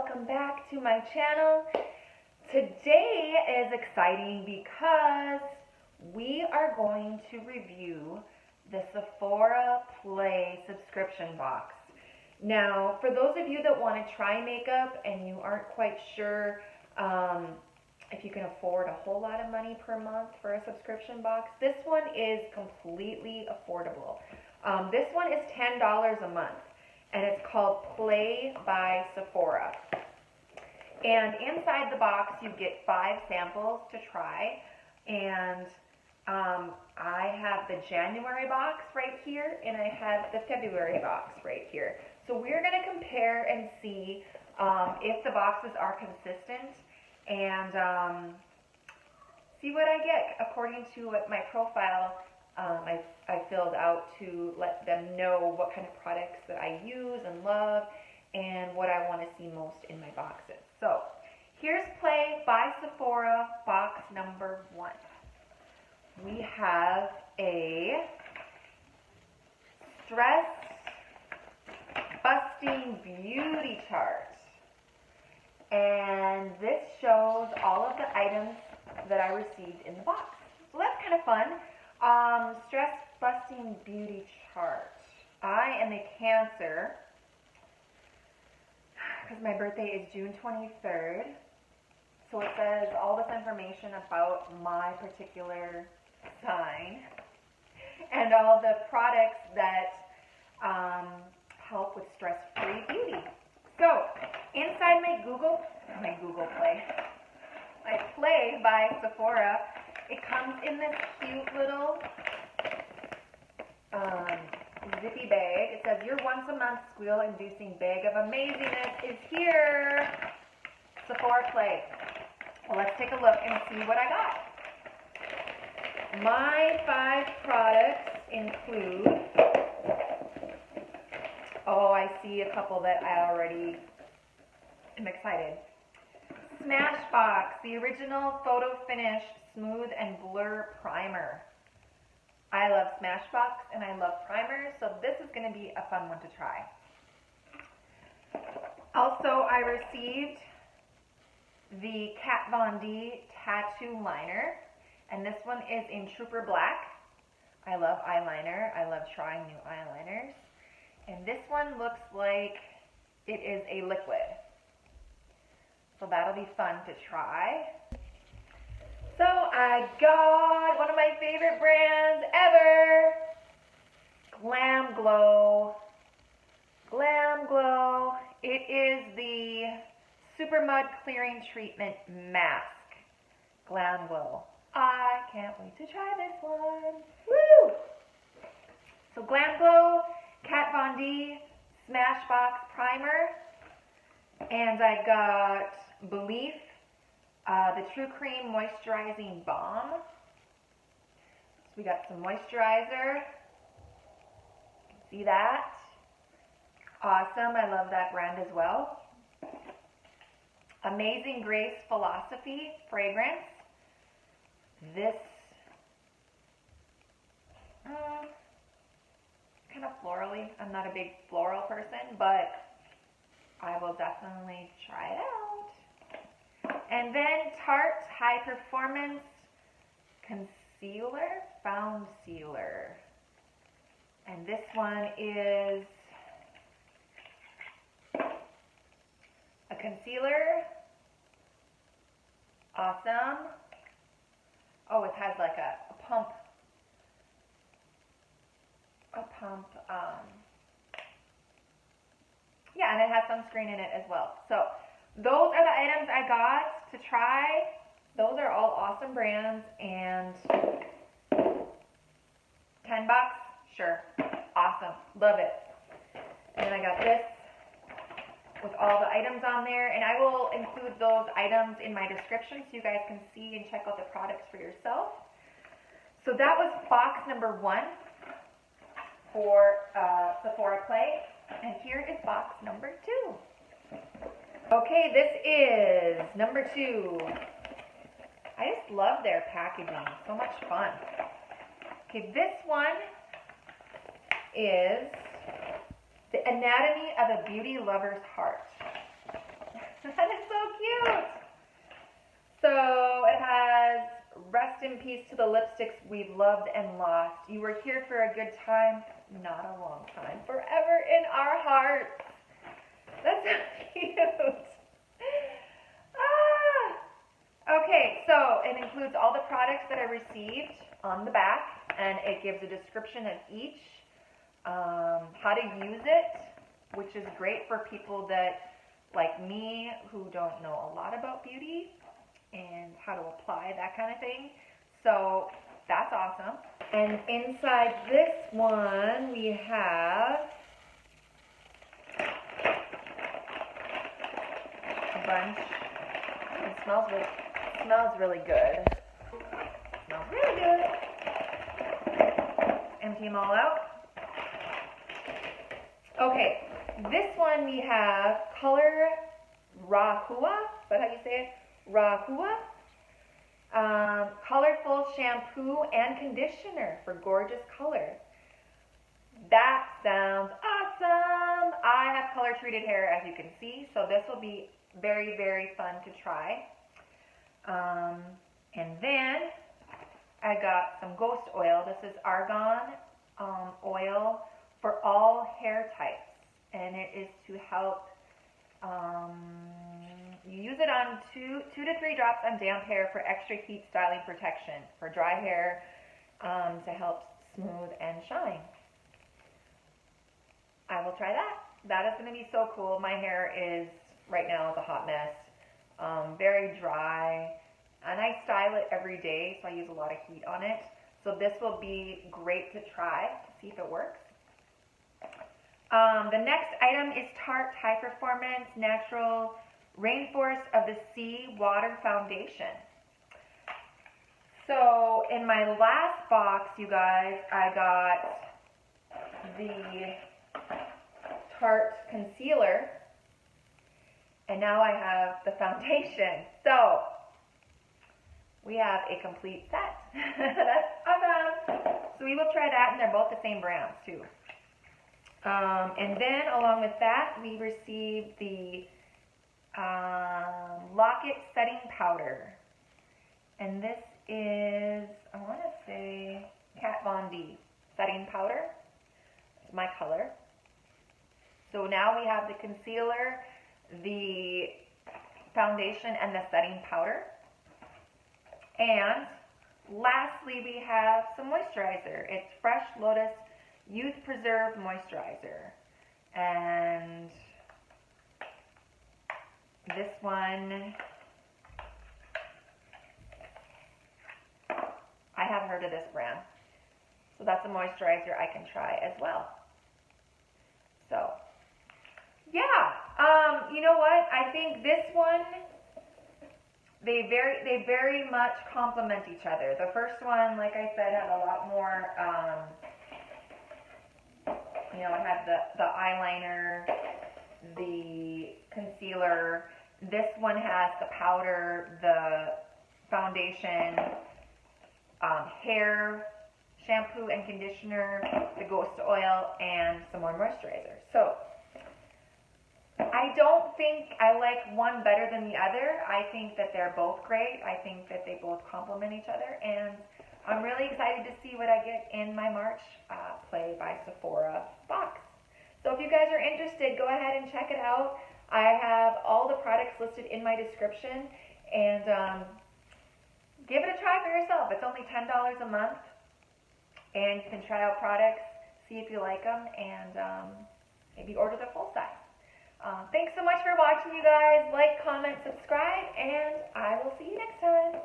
welcome back to my channel. Today is exciting because we are going to review the Sephora Play subscription box. Now, for those of you that want to try makeup and you aren't quite sure if you can afford a whole lot of money per month for a subscription box, this one is completely affordable. This one is $10 a month, and it's called Play by Sephora. And inside the box, you get 5 samples to try, and I have the January box right here, and I have the February box right here. So we're going to compare and see if the boxes are consistent, and see what I get according to what my profile I filled out to let them know what kind of products that I use and love and what I want to see most in my boxes. So here's Play by Sephora box number 1. We have a stress busting beauty chart, and this shows all of the items that I received in the box. So that's kind of fun. Stress busting beauty chart. I am a Cancer because my birthday is June 23rd. So it says all this information about my particular sign and all the products that help with stress-free beauty. So inside my Play by Sephora, it comes in this cute little zippy bag. It says, your once a month squeal-inducing bag of amazingness is here. Sephora Play. Well, let's take a look and see what I got. My 5 products include, I see a couple that I already am excited. Smashbox, the original photo finish smooth and blur primer. I love Smashbox and I love primers, so this is going to be a fun one to try. Also, I received the Kat Von D tattoo liner, and this one is in Trooper Black. I love eyeliner. I love trying new eyeliners. And this one looks like it is a liquid. So that'll be fun to try. So I got one of my favorite brands ever, Glamglow. Glamglow. It is the Super Mud Clearing Treatment Mask. Glamglow. I can't wait to try this one. Woo! So Glamglow, Kat Von D, Smashbox Primer, and I got Belief, the True Cream Moisturizing Balm. So we got some moisturizer. See that? Awesome. I love that brand as well. Amazing Grace Philosophy fragrance. This kind of florally. I'm not a big floral person, but I will definitely try it out. And then Tarte High Performance Concealer, Found Sealer. And this one is a concealer. Awesome. Oh, it has like a pump. Yeah, and it has sunscreen in it as well. So those are the items I got to try. Those are all awesome brands, and $10, sure, awesome, love it. And then I got this with all the items on there, and I will include those items in my description so you guys can see and check out the products for yourself. So that was box number 1 for Sephora Play, and here is box number 2. Okay, this is number 2. I just love their packaging, so much fun. Okay, this one is The Anatomy of a Beauty Lover's Heart. That is so cute. So it has rest in peace to the lipsticks we've loved and lost. You were here for a good time, not a long time. Forever in our hearts. That's so cute. Okay, so it includes all the products that I received on the back, and it gives a description of each, how to use it, which is great for people that, like me, who don't know a lot about beauty and how to apply that kind of thing. So that's awesome. And inside this one, we have a bunch. It smells really good. Smells really good. Empty them all out. Okay, this one we have color rahua. Is that how you say it? Rahua. Colorful shampoo and conditioner for gorgeous color. That sounds awesome. I have color treated hair, as you can see, so this will be very, very fun to try. And then I got some ghost oil. This is argan oil for all hair types, and it is to help. You use it on two to three drops on damp hair for extra heat styling protection for dry hair, to help smooth and shine. I will try that. That is going to be so cool. My hair is right now is a hot mess, very dry, and I style it every day, so I use a lot of heat on it. So this will be great to try to see if it works. The next item is Tarte High Performance Natural Rainforest of the Sea Water Foundation. So in my last box, you guys, I got the Tarte concealer, and now I have the foundation. So we have a complete set. That's awesome. So we will try that, and they're both the same brands too. And then along with that, we received the Locket Setting Powder. And this is, I want to say, Kat Von D setting powder. It's my color. So now we have the concealer, the foundation, and the setting powder. And lastly, we have some moisturizer. It's Fresh Lotus Youth Preserve Moisturizer. And this one, I have heard of this brand. So that's a moisturizer I can try as well. So, yeah. You know what? I think this one, they very much complement each other. The first one, like I said, had a lot more, you know, it had the eyeliner, the concealer. This one has the powder, the foundation, hair, shampoo and conditioner, the ghost oil, and some more moisturizer. So I don't think I like one better than the other. I think that they're both great. I think that they both complement each other, and I'm really excited to see what I get in my March Play by Sephora box. So if you guys are interested, go ahead and check it out. I have all the products listed in my description, and give it a try for yourself. It's only $10 a month, and you can try out products, see if you like them, and maybe order the full size. Thanks so much for watching, you guys. Like, comment, subscribe, and I will see you next time.